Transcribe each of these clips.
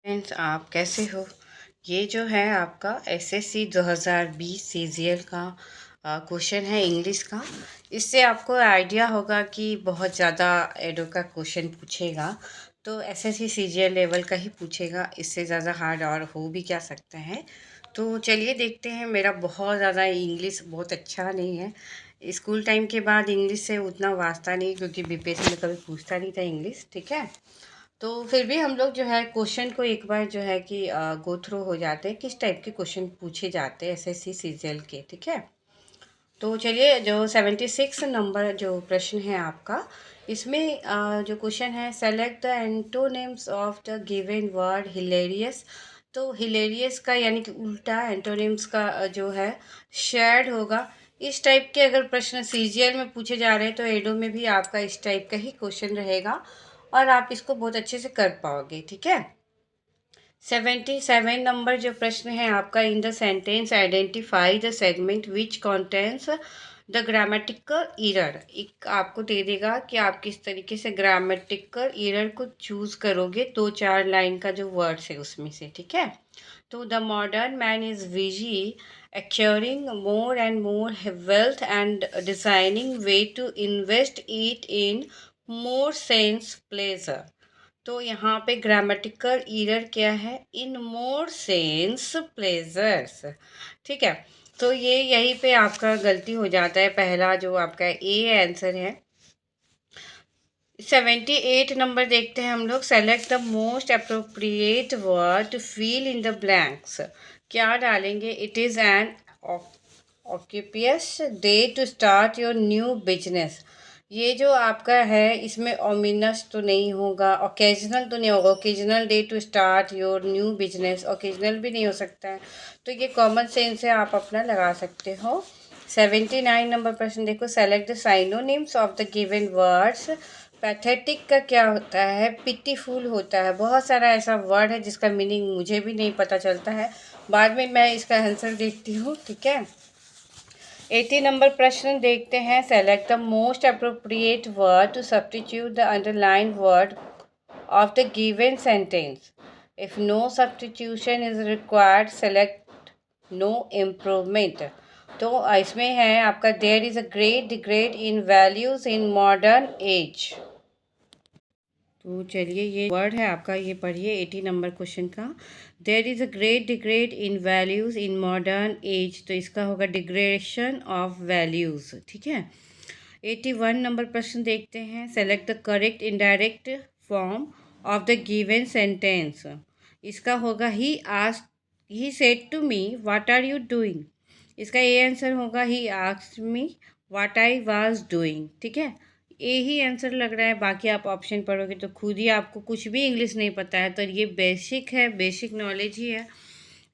Friends, आप कैसे हो। ये जो है आपका एसएससी 2020 सीजीएल का क्वेश्चन है इंग्लिश का। इससे आपको आइडिया होगा कि बहुत ज़्यादा एडो का क्वेश्चन पूछेगा, तो एसएससी सीजीएल लेवल का ही पूछेगा। इससे ज़्यादा हार्ड और हो भी क्या सकते हैं। तो चलिए देखते हैं। मेरा बहुत ज़्यादा इंग्लिश बहुत अच्छा नहीं है। स्कूल टाइम के बाद इंग्लिश से उतना वास्ता नहीं, क्योंकि बीपीएससी में कभी पूछता नहीं था इंग्लिश। ठीक है, तो फिर भी हम लोग जो है क्वेश्चन को एक बार जो है कि गो थ्रू हो जाते हैं, किस टाइप के क्वेश्चन पूछे जाते हैं एसएससी सीजीएल के। ठीक है, तो चलिए, जो 76 नंबर जो प्रश्न है आपका, इसमें जो क्वेश्चन है, select the antonyms of the given word hilarious. तो हिलेरियस का यानी कि उल्टा एंटोनिम्स का जो है शेयर्ड होगा। इस टाइप के अगर प्रश्न सीजीएल में पूछे जा रहे हैं, तो एडो में भी आपका इस टाइप का ही क्वेश्चन रहेगा और आप इसको बहुत अच्छे से कर पाओगे। ठीक है, 77 नंबर जो प्रश्न है आपका, in the sentence identify the segment which contains the grammatical error. एक आपको दे देगा कि आप किस तरीके से ग्रामेटिकल एरर को चूज करोगे, दो चार लाइन का जो वर्ड्स है उसमें से। ठीक है, तो the modern man is busy acquiring more and more wealth and designing way to invest it in more sense pleasure। तो यहाँ पे ग्रामेटिकल एरर क्या है, इन मोर सेंस प्लेजर्स। ठीक है, तो ये यहीं पे आपका गलती हो जाता है। पहला जो आपका ए आंसर है। 78 नंबर देखते हैं हम लोग, select the most appropriate word to fill in the blanks. क्या डालेंगे, it is an auspicious day to start your new business. ये जो आपका है, इसमें ओमिनस तो नहीं होगा, ओकेजनल तो नहीं होगा। Occasional day to start your new business, occasional भी नहीं हो सकता है। तो ये कॉमन सेंस से आप अपना लगा सकते हो। 79 नंबर प्रश्न देखो, select the synonyms of the given words. Pathetic का क्या होता है, पिटीफुल होता है। बहुत सारा ऐसा वर्ड है जिसका मीनिंग मुझे भी नहीं पता चलता है, बाद में मैं इसका आंसर देखती हूँ। ठीक है, 80 नंबर प्रश्न देखते हैं, select the most appropriate word to substitute the underline word of the given sentence. If no substitution is required, select no improvement। तो इसमें है आपका, there is a great degrade in values in modern age। तो चलिए, ये word है आपका, ये पढ़िए 80 नंबर क्वेश्चन का। There is a great degrade in values in modern age, तो इसका होगा डिग्रेडेशन ऑफ वैल्यूज़। ठीक है, 81 नंबर प्रश्न देखते हैं, select the correct indirect form of the given sentence. इसका होगा, he said to me what are you doing. इसका ये आंसर होगा, he asked me what I was doing. ठीक है, यही आंसर लग रहा है। बाकी आप ऑप्शन पढ़ोगे तो खुद ही आपको कुछ भी इंग्लिश नहीं पता है, तो ये बेसिक है, बेसिक नॉलेज ही है,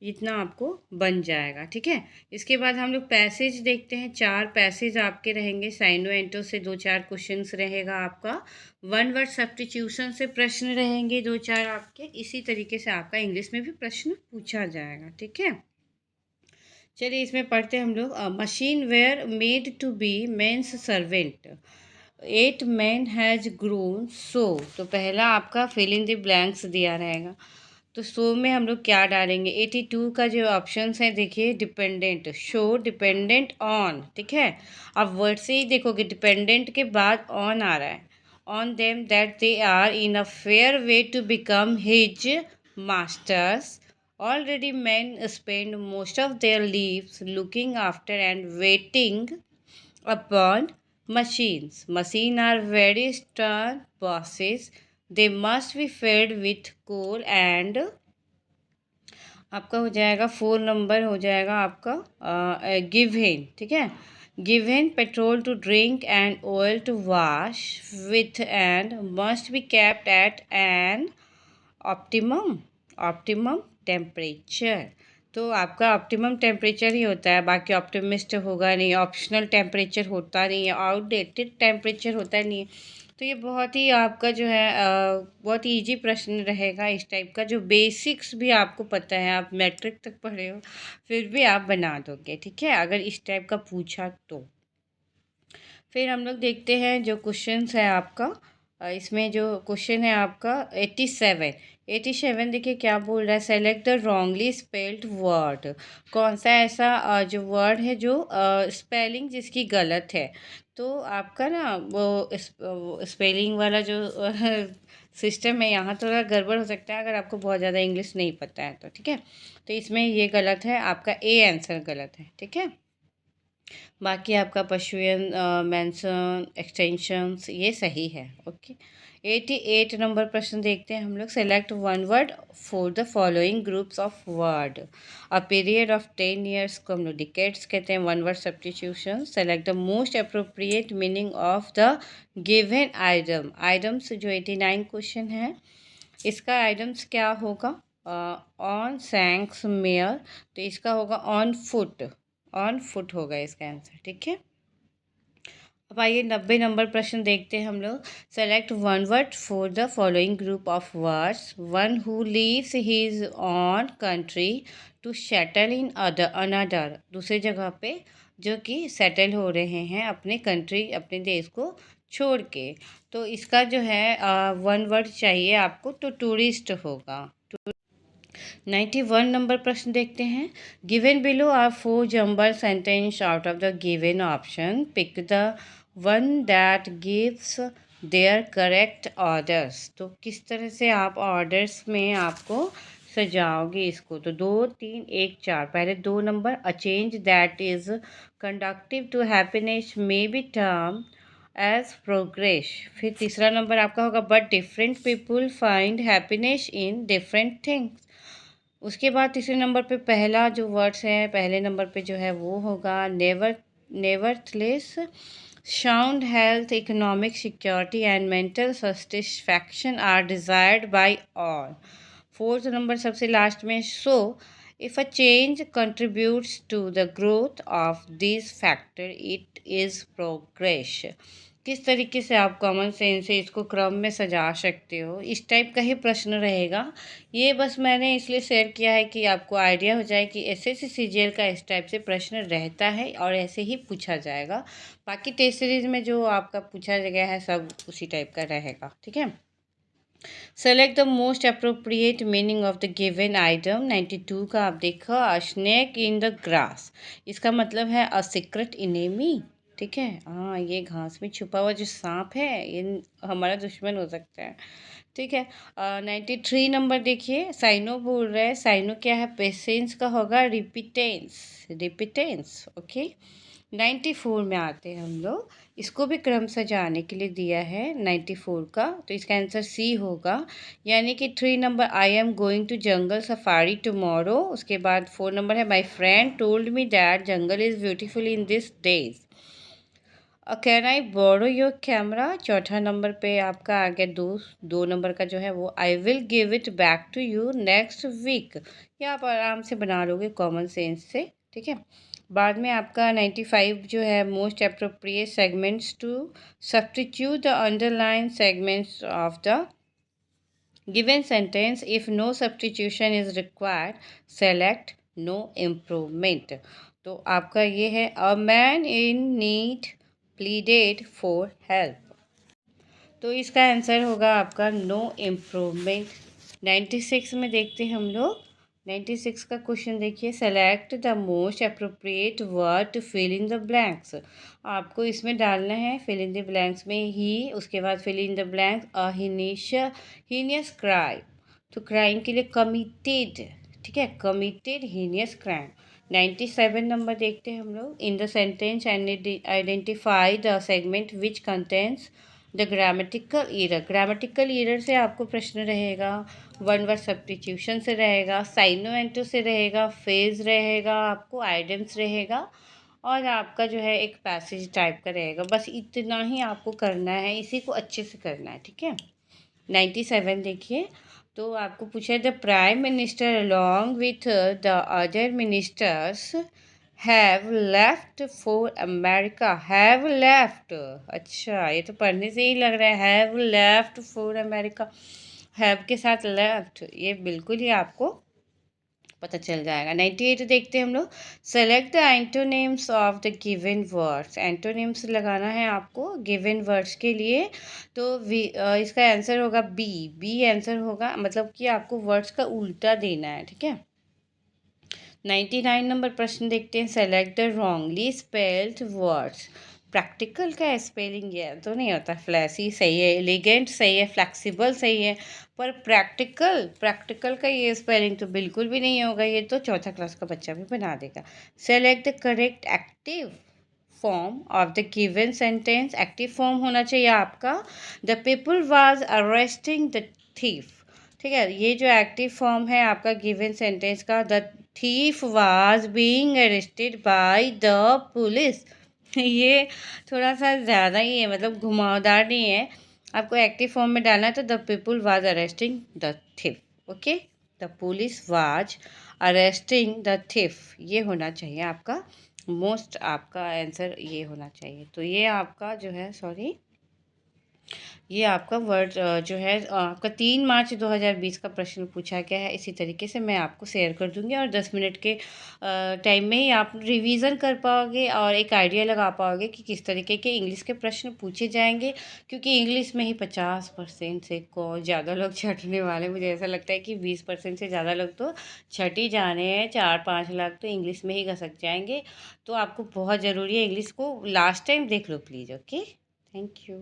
इतना आपको बन जाएगा। ठीक है, इसके बाद हम लोग पैसेज देखते हैं। 4 पैसेज आपके रहेंगे, साइनो एंटो से 2-4 क्वेश्चंस रहेगा आपका, वन वर्ड सब्स्टिट्यूशन से प्रश्न रहेंगे 2-4 आपके। इसी तरीके से आपका इंग्लिश में भी प्रश्न पूछा जाएगा। ठीक है, चलिए इसमें पढ़ते हैं हम लोग। Machine were made to be men's servant, 8 men has grown so. तो पहला आपका फिल इन द ब्लैंक्स दिया रहेगा, तो सो में हम लोग क्या डालेंगे। 82 का जो ऑप्शंस है देखिए, डिपेंडेंट, शो डिपेंडेंट ऑन। ठीक है, अब वर्ड से ही देखोगे, डिपेंडेंट के बाद ऑन आ रहा है, on them that they are in a fair way to become his masters. Already men spend most of their lives looking after and waiting upon machines. Machines are very stern bosses. They must be fed with coal and आपका हो जाएगा 4 number हो जाएगा आपका given. ठीक है, given petrol to drink and oil to wash with and must be kept at an optimum optimum temperature. तो आपका ऑप्टिमम टेम्परेचर ही होता है, बाकी ऑप्टिमिस्ट होगा नहीं, ऑप्शनल टेम्परेचर होता नहीं है, आउटडेटेड टेम्परेचर होता नहीं है। तो ये बहुत ही आपका जो है बहुत ही ईजी प्रश्न रहेगा इस टाइप का, जो बेसिक्स भी आपको पता है, आप मैट्रिक तक पढ़े हो, फिर भी आप बना दोगे। ठीक है, अगर इस टाइप का पूछा तो। फिर हम लोग देखते हैं जो क्वेश्चंस है आपका, इसमें जो क्वेश्चन है आपका 87, 87 देखिए क्या बोल रहा है, select the wrongly spelled word. कौन सा ऐसा जो वर्ड है जो स्पेलिंग जिसकी गलत है। तो आपका ना वो स्पेलिंग वाला जो सिस्टम है यहाँ थोड़ा गड़बड़ हो सकता है अगर आपको बहुत ज़्यादा इंग्लिश नहीं पता है तो, ठीक है। तो इसमें ये गलत है, आपका ए आंसर गलत है, ठीक है। बाकी आपका पशुयन मेंशन एक्सटेंशंस ये सही है, ओके। 88 नंबर प्रश्न देखते हैं हम लोग। Select one word for the following groups of word. A period of 10 years को हम लोग डिकेड्स कहते हैं। One word substitution. Select the most appropriate meaning of the given item. Items जो 89 क्वेश्चन है इसका आइटम्स क्या होगा, ऑन सैंक्स मेयर, तो इसका होगा ऑन फुट, ऑन फुट होगा इसका आंसर, ठीक है। अब आइए 90 नंबर प्रश्न देखते हैं हम लोग। Select one word for the following group of words. One who leaves his own country to settle in other another, दूसरी जगह पे जो कि सेटल हो रहे हैं अपने कंट्री अपने देश को छोड़ के। तो इसका जो है वन वर्ड चाहिए आपको, तो टूरिस्ट होगा। 91 नंबर प्रश्न देखते हैं। Given below are 4 jumble sentence out of the given option. Pick the one that gives their correct orders. तो किस तरह से आप ऑर्डर्स में आपको सजाओगे इसको, तो 2 3 1 4। पहले 2 number, a change that is conductive to happiness may be term as progress. फिर तीसरा नंबर आपका होगा, but different people find happiness in different things. उसके बाद तीसरे नंबर पे पहला जो वर्ड्स है, पहले नंबर पे जो है वो होगा nevertheless sound health economic security and mental satisfaction are desired by all. Fourth number सबसे लास्ट में, so if a change contributes to the growth of this factor it is progress. किस तरीके से आप कॉमन सेंस से इसको क्रम में सजा सकते हो, इस टाइप का ही प्रश्न रहेगा। ये बस मैंने इसलिए शेयर किया है कि आपको आइडिया हो जाए कि एसएससी सीजीएल का इस टाइप से प्रश्न रहता है और ऐसे ही पूछा जाएगा। बाकी टेस्ट सीरीज में जो आपका पूछा गया है सब उसी टाइप का रहेगा, ठीक है। Select the most appropriate meaning of the given item. 92 का आप देखो, अ स्नेक इन द ग्रास, इसका मतलब है अ सीक्रेट इनेमी, ठीक है। हाँ, ये घास में छुपा हुआ जो सांप है ये हमारा दुश्मन हो सकता है, ठीक है। 93 नंबर देखिए, साइनो बोल रहे हैं। साइनो क्या है, पेशेंस का होगा रिपीटेंस, रिपीटेंस, ओके। 94 में आते हैं हम लोग। इसको भी क्रम सजाने के लिए दिया है 94 का, तो इसका आंसर सी होगा। यानी कि 3 number, I am going to jungle safari tomorrow. उसके बाद 4 नंबर है, my friend told me that jungle is beautiful in this days. Can I borrow your camera. चौथा नंबर पे आपका आ गया दो नंबर का जो है वो, I will give it back to you next week. ये आप आराम से बना लोगे कॉमन सेंस से, ठीक है। बाद में आपका 95 जो है, most appropriate segments to substitute the underline segments of the given sentence. If no substitution is required select no improvement. तो आपका ये है, a man in need pleaded for help, तो इसका आंसर होगा आपका नो इम्प्रूवमेंट। 96 में देखते हैं हम लोग। 96 का क्वेश्चन देखिए, select the most appropriate word to fill in the blanks. आपको इसमें डालना है फिल इन द ब्लैंक्स में ही, उसके बाद fill in the blanks, a heinous crime, तो क्राइम के लिए कमिटेड, ठीक है, कमिटेड हीनियस क्राइम। 97 नंबर देखते हैं हम लोग। In the sentence and identify the segment which contains the grammatical error. Grammatical error से आपको प्रश्न रहेगा, वन वर्ड सब्स्टिट्यूशन से रहेगा, साइनो एंटो से रहेगा, फेज रहेगा, आपको आइडम्स रहेगा, और आपका जो है एक पैसेज टाइप का रहेगा। बस इतना ही आपको करना है, इसी को अच्छे से करना है, ठीक है। 97 देखिए, तो आपको पूछा है, the prime minister along with the other ministers have left for America. Have left, अच्छा ये तो पढ़ने से ही लग रहा है, have left for America. Have के साथ लेफ्ट, ये बिल्कुल ही आपको पता चल जाएगा। 98 देखते हैं हम लोग। Select the antonyms of the given words. Antonyms लगाना है आपको गिवन वर्ड्स के लिए। तो इसका आंसर होगा बी। बी आंसर होगा, मतलब कि आपको वर्ड्स का उल्टा देना है, ठीक है। 99 नंबर प्रश्न देखते हैं। Select the wrongly spelled words. Practical का स्पेलिंग ये तो नहीं होता। फ्लैसी सही है, एलिगेंट सही है, फ्लेक्सिबल सही है, पर प्रैक्टिकल प्रैक्टिकल का ये स्पेलिंग तो बिल्कुल भी नहीं होगा। ये तो चौथा क्लास का बच्चा भी बना देगा। Select the correct active form of the given sentence. Active form होना चाहिए आपका the people was arresting the thief. ठीक है, ये जो एक्टिव फॉर्म है आपका गिवन सेंटेंस का, the thief was being arrested by the police. ये थोड़ा सा ज़्यादा ही है, मतलब घुमावदार नहीं है। आपको एक्टिव फॉर्म में डालना है तो the people was arresting the thief. Okay, the police was arresting the thief, ये होना चाहिए आपका मोस्ट, आपका आंसर ये होना चाहिए। तो ये आपका जो है, सॉरी, ये आपका वर्ड जो है आपका 3 मार्च 2020 का प्रश्न पूछा गया है। इसी तरीके से मैं आपको शेयर कर दूंगी और 10 मिनट के टाइम में ही आप रिवीजन कर पाओगे और एक आइडिया लगा पाओगे कि किस तरीके के इंग्लिश के प्रश्न पूछे जाएंगे। क्योंकि इंग्लिश में ही 50% से को ज़्यादा लोग छटने वाले, मुझे ऐसा लगता है कि 20% से ज़्यादा लोग तो छट ही जाने हैं। 4-5 लाख तो इंग्लिश में ही घसक जाएंगे। तो आपको बहुत ज़रूरी है इंग्लिश को लास्ट टाइम देख लो प्लीज़। Okay, thank you.